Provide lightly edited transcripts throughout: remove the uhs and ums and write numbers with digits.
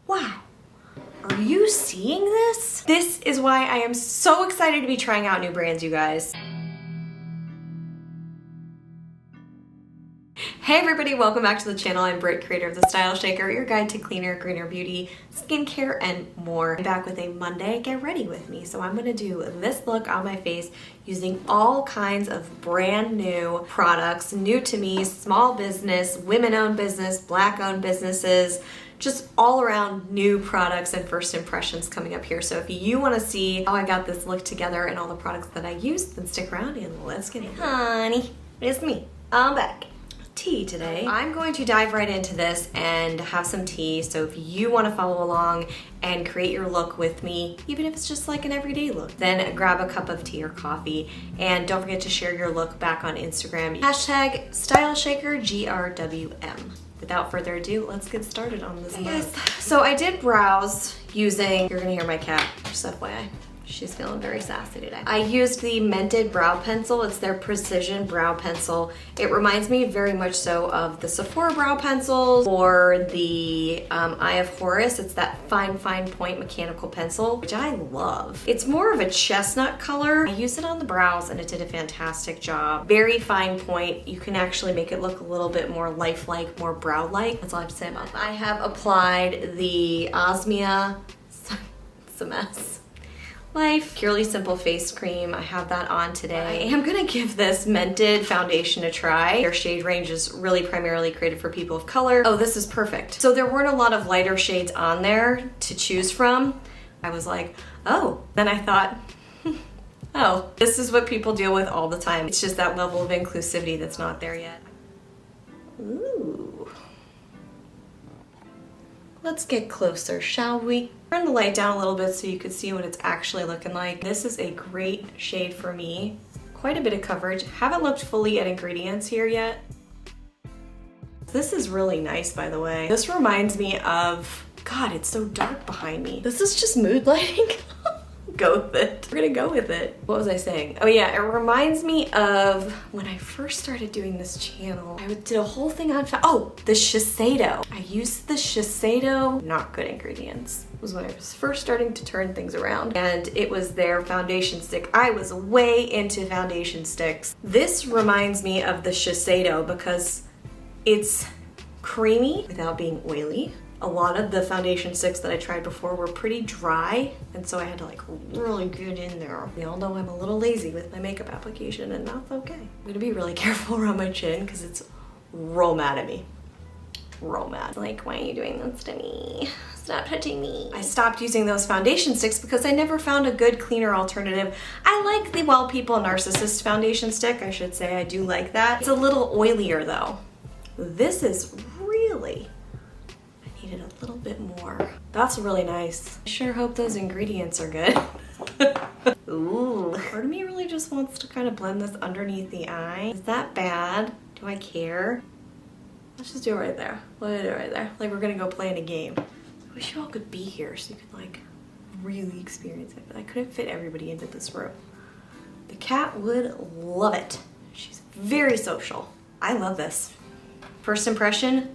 Wow. Are you seeing this? This is why I am so excited to be trying out new brands, you guys. Hey everybody, welcome back to the channel. I'm Britt, creator of the StyleShaker, your guide to cleaner, greener beauty, skincare, and more. I'm back with a Monday Get Ready with me. So I'm gonna do this look on my face using all kinds of brand new products, new to me, small business, women-owned business, black-owned businesses, just all around new products and first impressions coming up here. So if you want to see how I got this look together and all the products that I used, then stick around and let's get it. Honey, it's me. I'm back. Tea today. I'm going to dive right into this and have some tea. So if you want to follow along and create your look with me, even if it's just like an everyday look, then grab a cup of tea or coffee and don't forget to share your look back on Instagram. Hashtag StyleShaker GRWM. Without further ado, let's get started on this look. So I did browse using, you're gonna hear my cat, just FYI. She's feeling very sassy today. I used the Mented brow pencil. It's their precision brow pencil. It reminds me very much so of the Sephora brow pencils or the Eye of Horus. It's that fine point mechanical pencil, which I love. It's more of a chestnut color. I used it on the brows and it did a fantastic job. Very fine point. You can actually make it look a little bit more lifelike, more brow-like. That's all I have to say about that. I have applied the Osmia, it's a mess. Life Purely Simple Face Cream. I have that on today. I am gonna give this Mented foundation a try. Their shade range is really primarily created for people of color. Oh, this is perfect. So there weren't a lot of lighter shades on there to choose from. I was like, oh. Then I thought, oh, this is what people deal with all the time. It's just that level of inclusivity that's not there yet. Ooh. Let's get closer, shall we? Turn the light down a little bit so you can see what it's actually looking like. This is a great shade for me. Quite a bit of coverage. Haven't looked fully at ingredients here yet. This is really nice, by the way. This reminds me of, God, it's so dark behind me. This is just mood lighting. Go with it. We're gonna go with it. What was I saying? Oh yeah, it reminds me of when I first started doing this channel. I did a whole thing on, the Shiseido. I used the Shiseido, not good ingredients. It was when I was first starting to turn things around, and it was their foundation stick. I was way into foundation sticks. This reminds me of the Shiseido because it's creamy without being oily. A lot of the foundation sticks that I tried before were pretty dry, and so I had to like really get in there. We all know I'm a little lazy with my makeup application, and that's okay. I'm gonna be really careful around my chin because it's real mad at me. Real mad. Like, why are you doing this to me? Stop touching me. I stopped using those foundation sticks because I never found a good, cleaner alternative. I like the Well People Narcissist foundation stick, I should say. I do like that. It's a little oilier though. This is really, needed a little bit more. That's really nice. I sure hope those ingredients are good. Ooh. Part of me really just wants to kind of blend this underneath the eye. Is that bad? Do I care? Let's just do it right there. Let's do it right there. Like we're gonna go play in a game. I wish you all could be here so you could like really experience it, but I couldn't fit everybody into this room. The cat would love it. She's very social. I love this. First impression,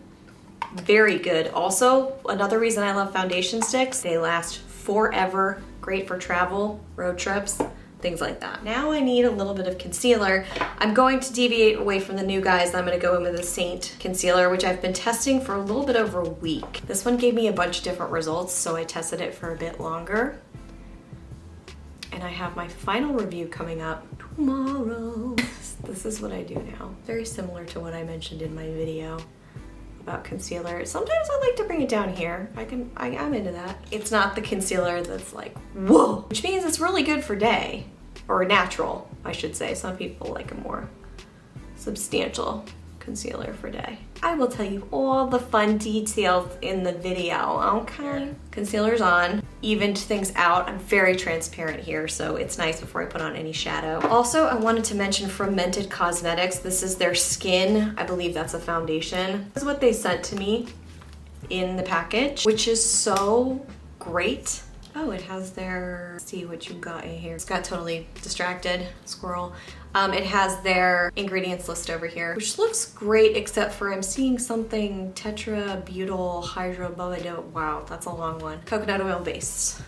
very good. Also, another reason I love foundation sticks, they last forever. Great for travel, road trips, things like that. Now I need a little bit of concealer. I'm going to deviate away from the New Guys. I'm gonna go in with the Saint concealer, which I've been testing for a little bit over a week. This one gave me a bunch of different results, so I tested it for a bit longer. And I have my final review coming up tomorrow. This is what I do now. Very similar to what I mentioned in my video about concealer. Sometimes I like to bring it down here. I'm into that. It's not the concealer that's like, whoa, which means it's really good for day, or natural, I should say. Some people like a more substantial concealer for day. I will tell you all the fun details in the video, okay? Concealer's on, evened things out. I'm very transparent here, so it's nice before I put on any shadow. Also, I wanted to mention from Mented Cosmetics, this is their Skin, I believe that's a foundation. This is what they sent to me in the package, which is so great. Oh, it has their, let's see what you got in here. It's got totally distracted, squirrel. It has their ingredients list over here, which looks great, except for I'm seeing something tetrabutyl hydroboido. Wow, that's a long one. Coconut oil based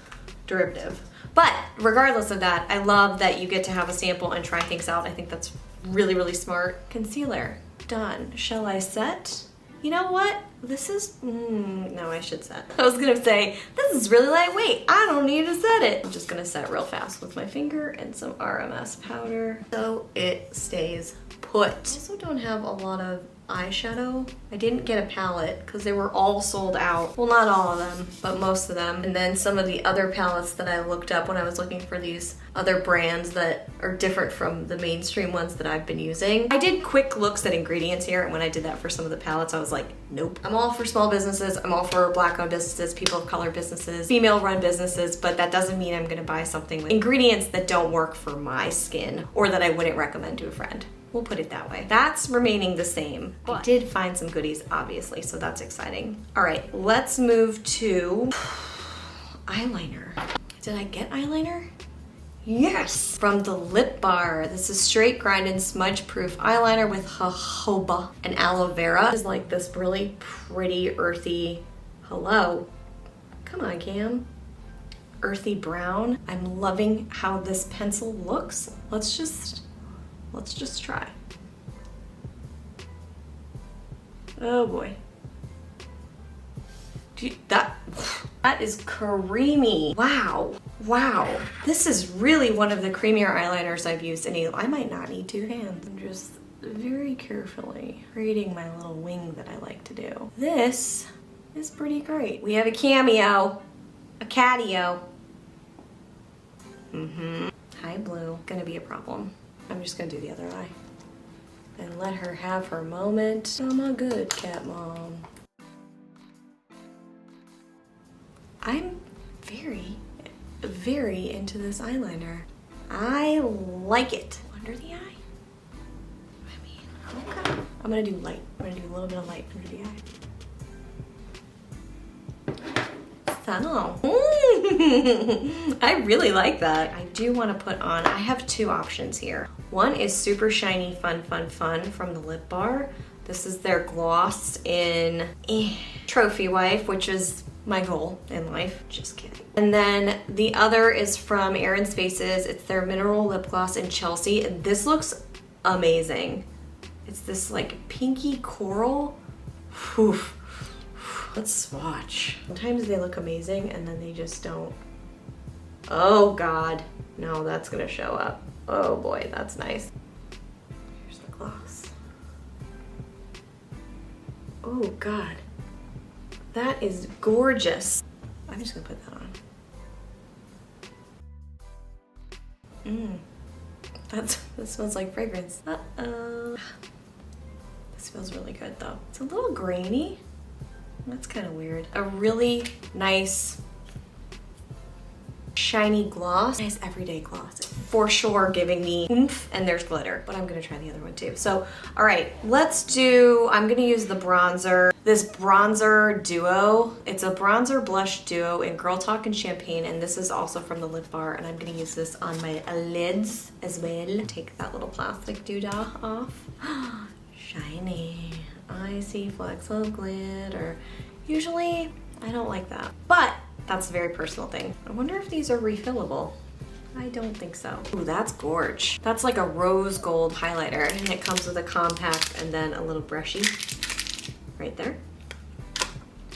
derivative. But regardless of that, I love that you get to have a sample and try things out. I think that's really, really smart. Concealer, done. Shall I set? You know what? This is, no, I should set. I was gonna say, this is really lightweight. I don't need to set it. I'm just gonna set real fast with my finger and some RMS powder so it stays put. I also don't have a lot of eyeshadow. I didn't get a palette because they were all sold out. Well, not all of them, but most of them. And then some of the other palettes that I looked up when I was looking for these other brands that are different from the mainstream ones that I've been using. I did quick looks at ingredients here, and when I did that for some of the palettes, I was like, nope. I'm all for small businesses. I'm all for Black-owned businesses, people of color businesses, female-run businesses, but that doesn't mean I'm gonna buy something with ingredients that don't work for my skin or that I wouldn't recommend to a friend. We'll put it that way. That's remaining the same. But I did find some goodies, obviously, so that's exciting. All right, let's move to eyeliner. Did I get eyeliner? Yes! From the Lip Bar. This is straight grind and smudge proof eyeliner with jojoba and aloe vera. It's like this really pretty, earthy, hello. Come on, Cam. Earthy brown. I'm loving how this pencil looks. Let's just try. Oh boy. That is creamy. Wow. Wow. This is really one of the creamier eyeliners I've used in I might not need two hands. I'm just very carefully creating my little wing that I like to do. This is pretty great. We have a cameo, a catio. High blue, gonna be a problem. I'm just gonna do the other eye and let her have her moment. I'm a good cat mom. I'm very, very into this eyeliner. I like it. Under the eye? I mean, okay. I'm gonna do light. I'm gonna do a little bit of light under the eye. So, I really like that. I do want to put on, I have two options here. One is Super Shiny Fun from the Lip Bar. This is their gloss in Trophy Wife, which is my goal in life. Just kidding. And then the other is from Erin's Faces. It's their mineral lip gloss in Chelsea, and this looks amazing. It's this like pinky coral. Whew. Let's swatch. Sometimes they look amazing and then they just don't. Oh God, no, that's gonna show up. Oh boy, that's nice. Here's the gloss. Oh God, that is gorgeous. I'm just gonna put that on. That smells like fragrance. Uh-oh. This feels really good though. It's a little grainy. That's kind of weird. A really nice shiny gloss. Nice everyday gloss. For sure giving me oomph, and there's glitter, but I'm gonna try the other one too. So, all right, I'm gonna use the bronzer. This bronzer duo. It's a bronzer blush duo in Girl Talk and Champagne, and this is also from the Lip Bar, and I'm gonna use this on my lids as well. Take that little plastic doodah off. Shiny. I see flecks of glitter. Usually, I don't like that, but that's a very personal thing. I wonder if these are refillable. I don't think so. Ooh, that's gorge. That's like a rose gold highlighter, and it comes with a compact and then a little brushy right there.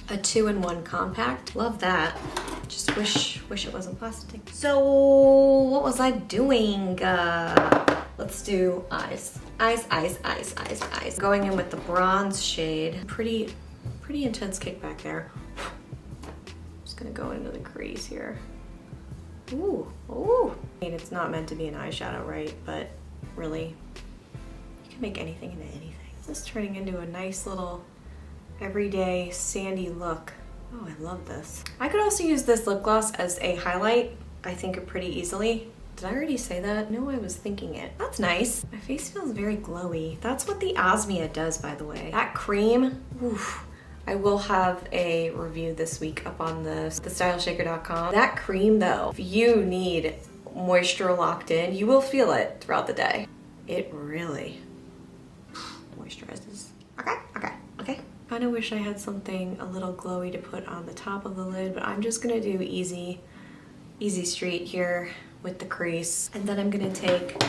A 2-in-1 compact. Love that. Just wish it wasn't plastic. So what was I doing? Let's do eyes. Eyes. Going in with the bronze shade. Pretty intense kickback there. Just gonna go into the crease here. Ooh. I mean, it's not meant to be an eyeshadow, right? But really, you can make anything into anything. This is turning into a nice little everyday sandy look. Oh, I love this. I could also use this lip gloss as a highlight, I think, pretty easily. Did I already say that? No, I was thinking it. That's nice. My face feels very glowy. That's what the Osmia does, by the way. That cream, oof. I will have a review this week up on the StyleShaker.com. That cream though, if you need moisture locked in, you will feel it throughout the day. It really moisturizes. Okay. Kind of wish I had something a little glowy to put on the top of the lid, but I'm just gonna do easy street here with the crease. And then I'm gonna take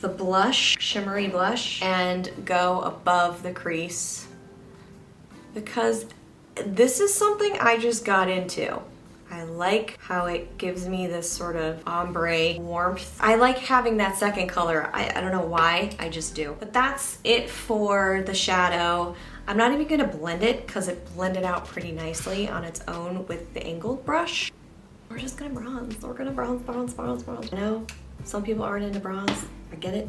the blush, shimmery blush, and go above the crease because this is something I just got into. I like how it gives me this sort of ombre warmth. I like having that second color. I don't know why, I just do. But that's it for the shadow. I'm not even gonna blend it because it blended out pretty nicely on its own with the angled brush. We're just gonna bronze. We're gonna bronze. I know some people aren't into bronze. I get it.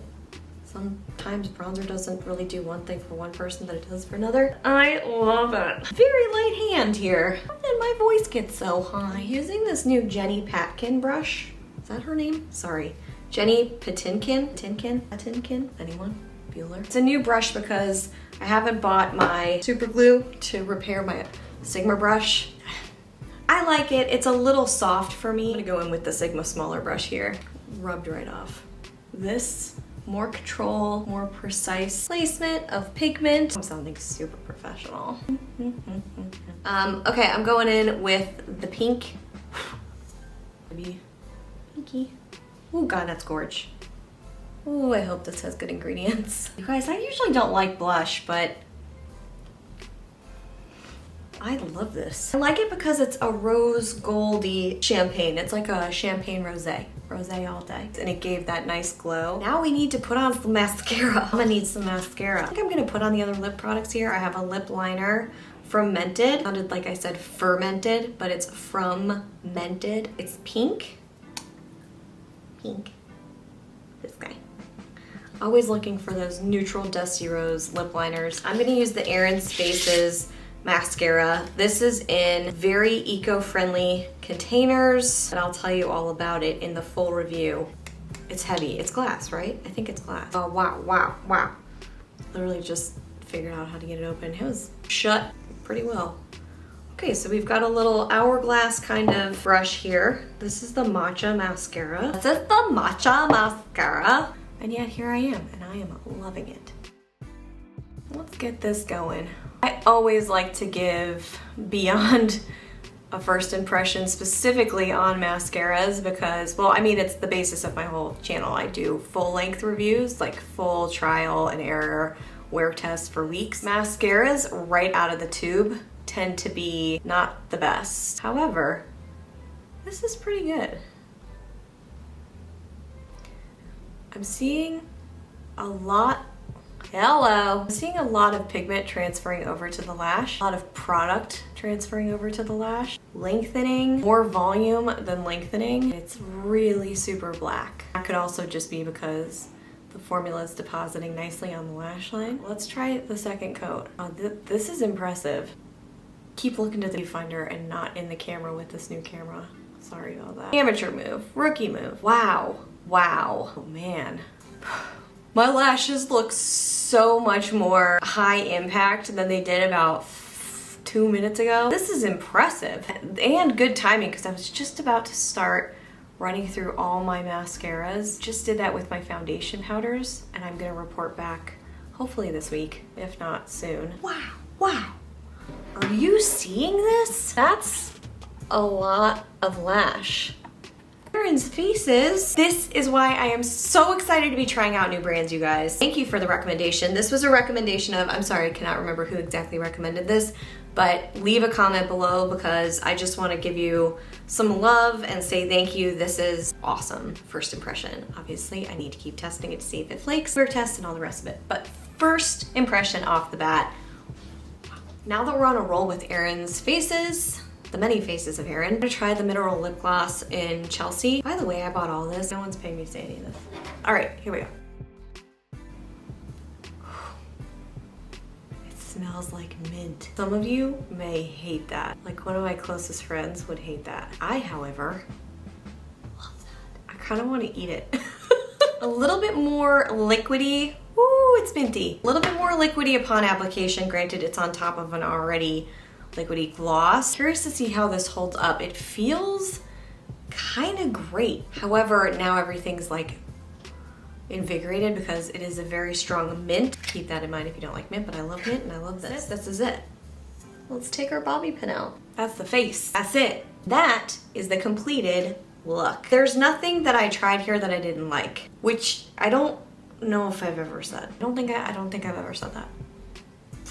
Sometimes bronzer doesn't really do one thing for one person that it does for another. I love it. Very light hand here. How did my voice get so high? Using this new Jenny Patkin brush. Is that her name? Sorry. Jenny Patinkin? Anyone? Bueller? It's a new brush because I haven't bought my super glue to repair my Sigma brush. I like it. It's a little soft for me. I'm gonna go in with the Sigma smaller brush here. Rubbed right off. This, more control, more precise placement of pigment. I'm sounding super professional. Okay, I'm going in with the pink. Maybe pinky. Oh God, that's gorge. Oh, I hope this has good ingredients. You guys, I usually don't like blush, but I love this. I like it because it's a rose goldy champagne. It's like a champagne rosé. Rosé all day. And it gave that nice glow. Now we need to put on some mascara. I'm gonna need some mascara. I think I'm gonna put on the other lip products here. I have a lip liner from Mented. Sounded like I said fermented, but it's from Mented. It's pink. Pink. This guy. Always looking for those neutral dusty rose lip liners. I'm gonna use the Erin's Faces mascara. This is in very eco-friendly containers, and I'll tell you all about it in the full review. It's heavy. It's glass, right? I think it's glass. Oh, wow. Literally just figured out how to get it open. It was shut pretty well. Okay, so we've got a little hourglass kind of brush here. This is the Matcha mascara. And yet here I am, and I am loving it. Let's get this going. I always like to give beyond a first impression specifically on mascaras because, well, I mean, it's the basis of my whole channel. I do full length reviews, like full trial and error wear tests for weeks. Mascaras right out of the tube tend to be not the best. However, this is pretty good. I'm seeing a lot I'm seeing a lot of pigment transferring over to the lash, a lot of product transferring over to the lash, lengthening, more volume than lengthening. It's really super black. That could also just be because the formula is depositing nicely on the lash line. Let's try the second coat. This is impressive. Keep looking to the viewfinder and not in the camera with this new camera. Sorry about that. Amateur move, rookie move. Wow. Oh man. My lashes look so much more high impact than they did about 2 minutes ago. This is impressive and good timing because I was just about to start running through all my mascaras. Just did that with my foundation powders and I'm gonna report back hopefully this week, if not soon. Wow. Are you seeing this? That's a lot of lash. Erin's Faces. This is why I am so excited to be trying out new brands, you guys. Thank you for the recommendation. This was a recommendation of, I'm sorry, I cannot remember who exactly recommended this, but leave a comment below because I just want to give you some love and say thank you. This is awesome. First impression. Obviously, I need to keep testing it to see if it flakes, wear test and all the rest of it. But first impression off the bat. Now that we're on a roll with Erin's Faces, the many faces of Erin, I'm gonna try the mineral lip gloss in Chelsea. By the way, I bought all this. No one's paying me to say any of this. All right, here we go. It smells like mint. Some of you may hate that. Like one of my closest friends would hate that. I, however, love that. I kind of want to eat it. A little bit more liquidy. Ooh, it's minty. A little bit more liquidy upon application. Granted, it's on top of an already liquidy gloss. Curious to see how this holds up. It feels kind of great. However, now everything's like invigorated because it is a very strong mint. Keep that in mind if you don't like mint, but I love mint and I love this. This is it. Let's take our bobby pin out. That's the face. That's it. That is the completed look. There's nothing that I tried here that I didn't like, which I don't know if I've ever said. I don't think I've ever said that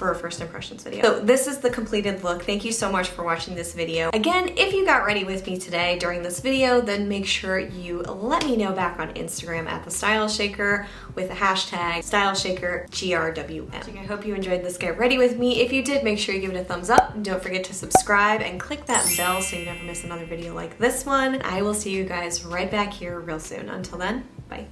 for a first impressions video. So this is the completed look. Thank you so much for watching this video. Again, if you got ready with me today during this video, then make sure you let me know back on Instagram at the StyleShaker with the hashtag StyleShaker GRWM. I hope you enjoyed this get ready with me. If you did, make sure you give it a thumbs up and don't forget to subscribe and click that bell so you never miss another video like this one. I will see you guys right back here real soon. Until then, bye.